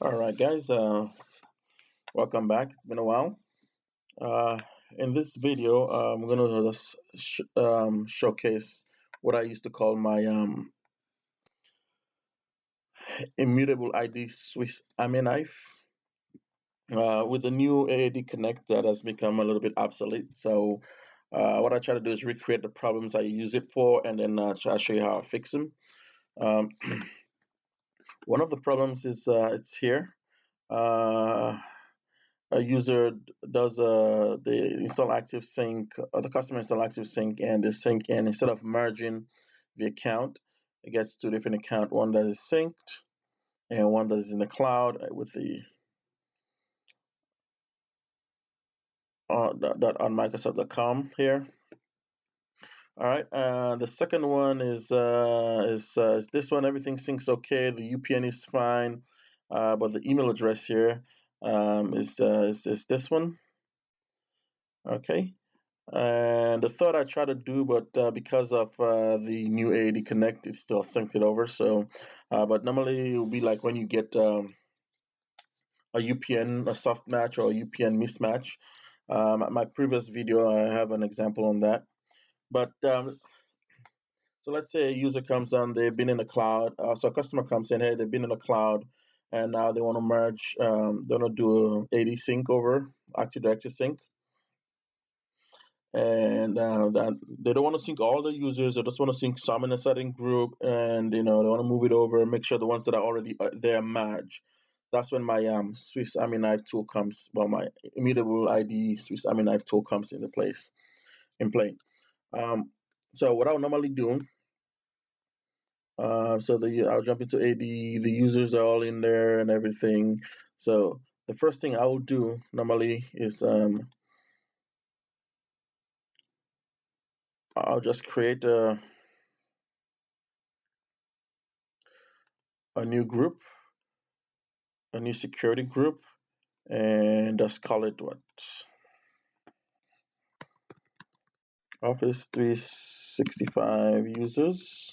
All right, guys, welcome back. It's been a while. Uh, in this video, I'm going to just showcase what I used to call my immutable ID Swiss Army knife. With the new AADConnect, that has become a little bit obsolete. So, what I try to do is recreate the problems I use it for, and then try to show you how I fix them. Um, one of the problems is it's here. Uh, a user does the install active sync, or the customer install active sync, and the sync, and instead of merging the account, it gets two different account, one that is synced and one that is in the cloud with the dot on Microsoft.com here. All right. The second one is this one. Everything syncs okay. The UPN is fine, but the email address here is this one. Okay. And the third I try to do, but because of the new AADConnect, it's still synced it over. So, but normally it will be like when you get a UPN, a soft match, or a UPN mismatch. My previous video, I have an example on that. But so let's say a user comes on, they've been in the cloud. So a customer comes in, hey, they've been in the cloud, and now they want to merge. They want to do AD sync over Active Directory sync, and that they don't want to sync all the users. They just want to sync some in a certain group, and they want to move it over, make sure the ones that are already there merge. That's when my Swiss Army knife tool comes. Well, my immutable ID Swiss Army knife tool comes into place in play. Um, so what I'll normally do, I'll jump into AD. The users are all in there and everything. So the first thing I will do normally is I'll just create a new group, a new security group, and just call it what? Office 365 users.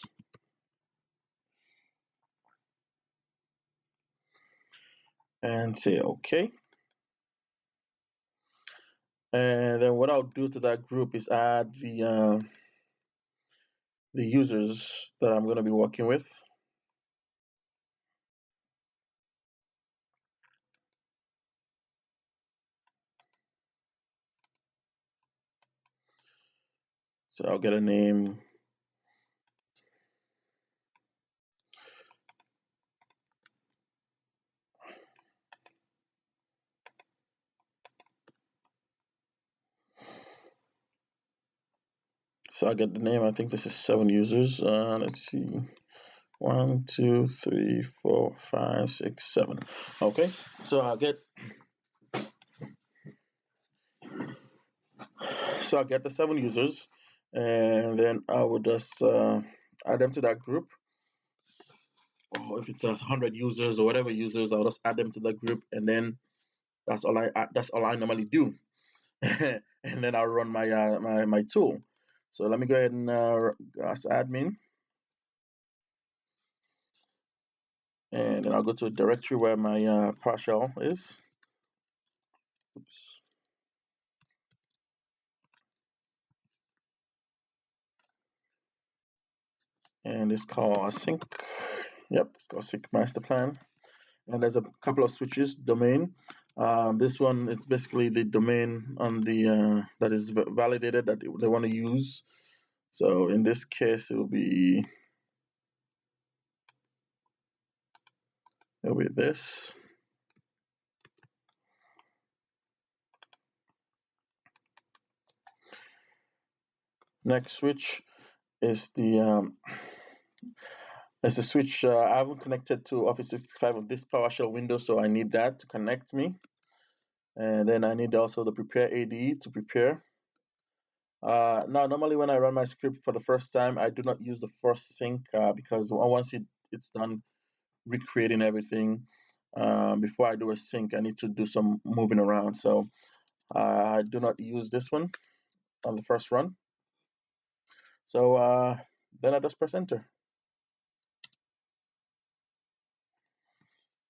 And say okay. And then what I'll do to that group is add the users that I'm going to be working with. So I'll get a name. So I'll get the name. I think this is 7 users. Let's see. 1, 2, 3, 4, 5, 6, 7. Okay. So I'll get the 7 users, and then I will just add them to that group. Or if it's 100 users or whatever users, I'll just add them to the group, and then that's all I normally do. And then I'll run my tool. So let me go ahead and as admin, and then I'll go to a directory where my partial is. Oops. And it's called sync. Yep, it's called sync master plan. And there's a couple of switches. Domain. This one, it's basically the domain on the that is validated that they want to use. So in this case, it'll be this. Next switch is the switch. I haven't connected to Office 365 on this PowerShell window, so I need that to connect me. And then I need also the prepare AD to prepare. Now, normally when I run my script for the first time, I do not use the first sync because once it's done recreating everything, before I do a sync, I need to do some moving around. So I do not use this one on the first run. So then I just press enter.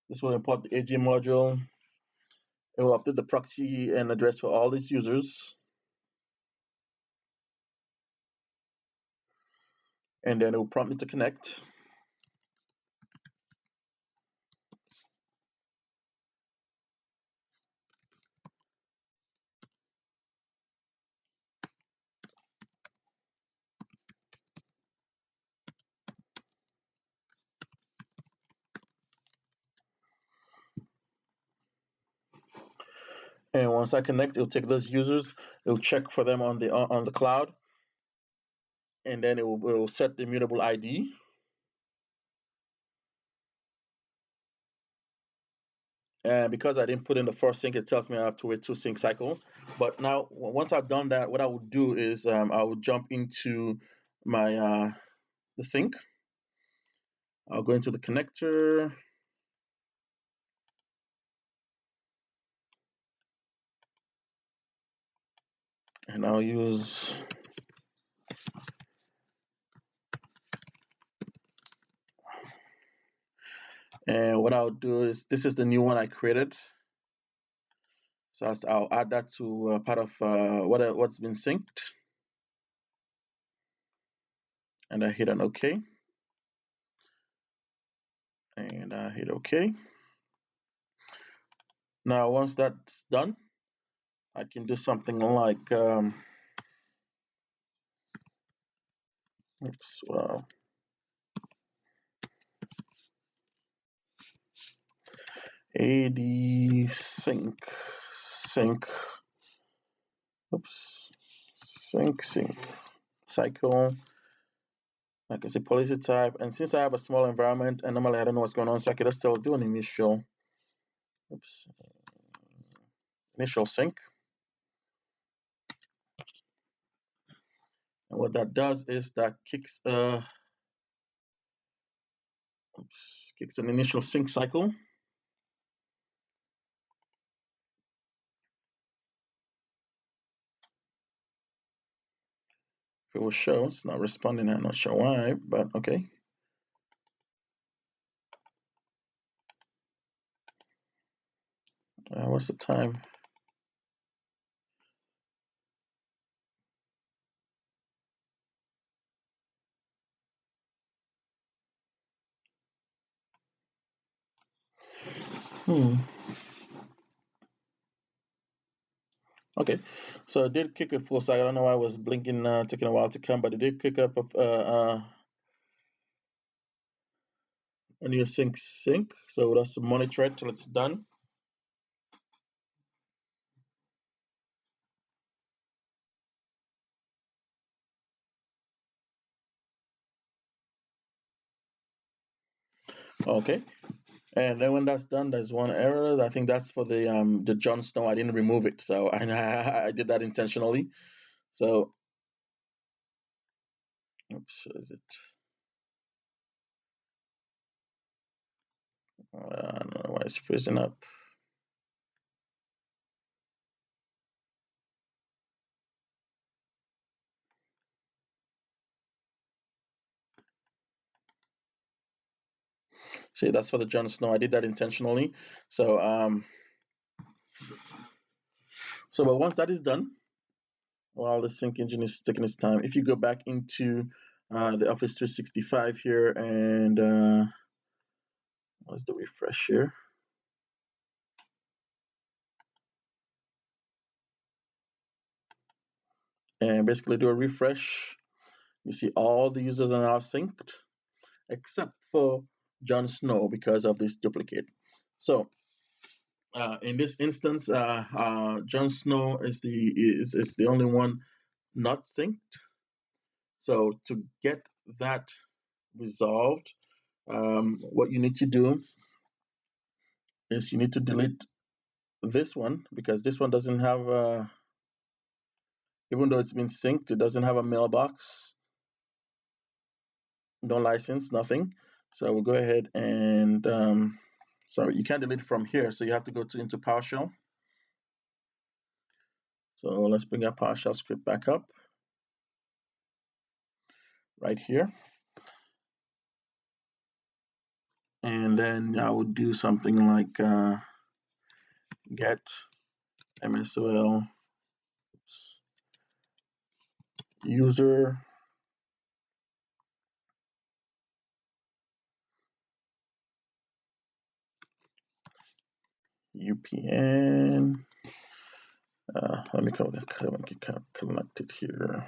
This will import the AG module. It will update the proxy and address for all these users. And then it will prompt me to connect. And once I connect, it'll take those users, it'll check for them on the cloud, and then it will set the immutable ID. And because I didn't put in the first sync, it tells me I have to wait 2 sync cycles. But now, once I've done that, what I would do is I would jump into my the sync. I'll go into the connector. And I'll use and what I'll do is this is the new one I created. So I'll add that to part of what's been synced. And I hit an OK. And I hit OK. Now, once that's done, I can do something like AD sync cycle. I can say policy type, and since I have a small environment and normally I don't know what's going on, so I can just still do an initial sync. And what that does is that kicks an initial sync cycle. It will show it's not responding. I'm not sure why, but okay. What's the time? Okay, so it did kick it full cycle. I don't know why it was blinking, taking a while to come, but it did kick up a new sync. So let's monitor it till it's done. Okay, and then when that's done, there's one error. I think that's for the Jon Snow. I didn't remove it, so I did that intentionally. So, oops, is it? I don't know why it's freezing up. See, that's for the Jon Snow. I did that intentionally. So, but once that is done, while the sync engine is taking its time, if you go back into the Office 365 here and what's the refresh here? And basically do a refresh. You see all the users are now synced, except for Jon Snow because of this duplicate. So in this instance, Jon Snow is the only one not synced. So to get that resolved, what you need to do is you need to delete this one because this one doesn't have even though it's been synced, it doesn't have a mailbox, no license, nothing. So we'll go ahead and sorry, you can't delete from here, so you have to go into PowerShell. So let's bring our PowerShell script back up right here. and then I would do something like get MSOL user UPN. Let me connect it here.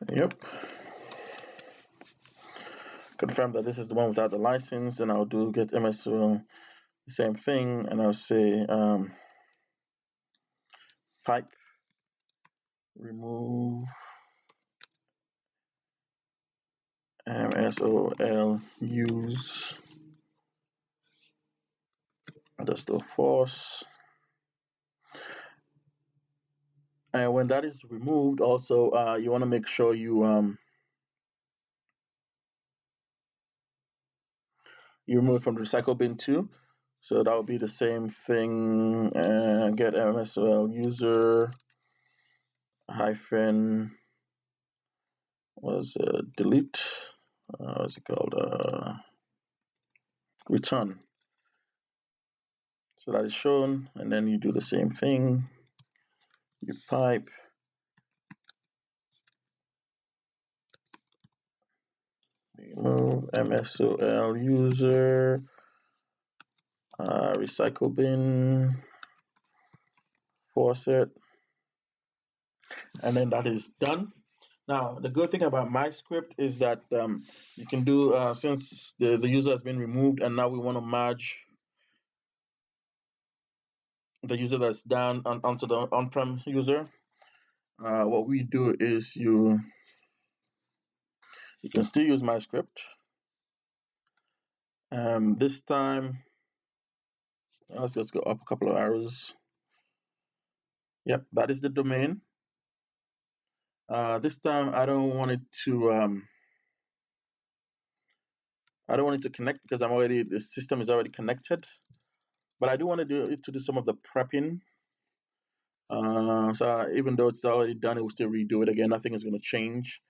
Yep. Confirm that this is the one without the license, and I'll do get MSOL, the same thing, and I'll say pipe remove MSOL use underscore force. And when that is removed, also you want to make sure you remove it from the recycle bin too. So that will be the same thing. Get MSOL user hyphen delete. What's it called? Return. So that is shown, and then you do the same thing. You pipe remove MSOL user recycle bin faucet, and then that is done. Now, the good thing about my script is that you can do, since the user has been removed and now we want to merge the user that's down onto the on-prem user, what we do is you can still use my script. This time, let's just go up a couple of arrows. Yep, that is the domain. This time, I don't want it to connect because the system is already connected. But I do want to do it to do some of the prepping. So even though it's already done, it will still redo it again. Nothing is going to change.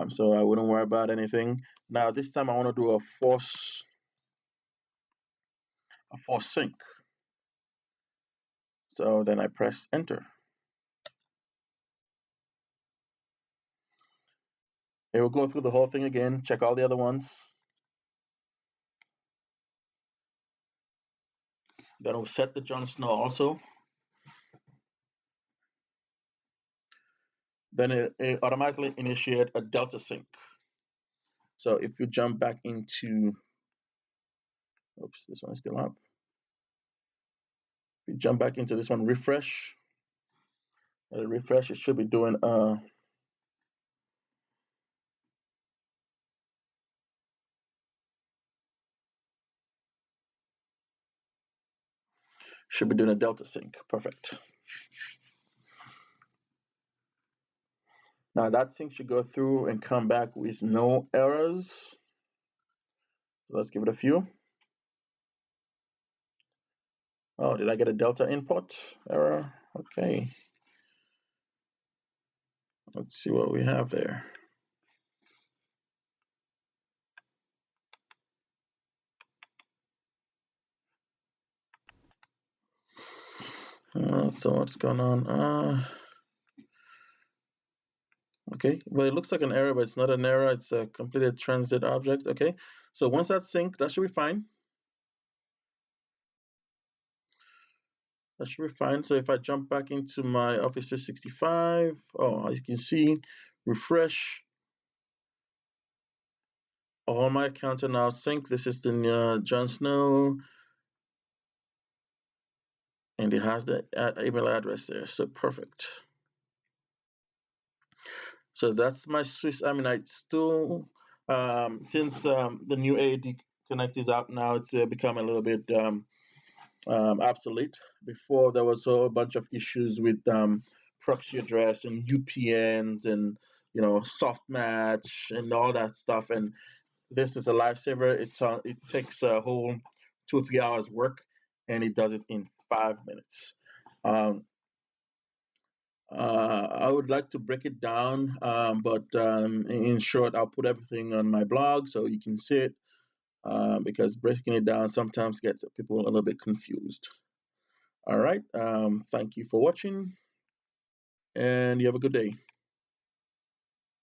So I wouldn't worry about anything. Now this time I want to do a force sync. So then I press enter. It will go through the whole thing again, check all the other ones. Then it will set the Jon Snow also. Then it automatically initiate a delta sync. So if you jump back into, oops, this one is still up. If you jump back into this one, refresh. Refresh, it should be doing a delta sync. Perfect. Now that sync should go through and come back with no errors. So let's give it a few. Oh, did I get a delta input error? Okay. Let's see what we have there. So what's going on? Okay, well, it looks like an error, but it's not an error. It's a completed transit object. Okay, so once that's synced, that should be fine. That should be fine. So if I jump back into my Office 365, oh, as you can see, refresh. All my accounts are now synced. This is the Jon Snow, and it has the email address there. So perfect. So that's my Swiss Army knife stool. Since the new AAD Connect is out now, it's become a little bit obsolete. Before there was a bunch of issues with proxy address and UPNs and soft match and all that stuff. And this is a lifesaver. It takes a whole 2 or 3 hours work, and it does it in 5 minutes. Um, I would like to break it down, but in short, I'll put everything on my blog so you can see it. Because breaking it down sometimes gets people a little bit confused. All right. Thank you for watching, and you have a good day.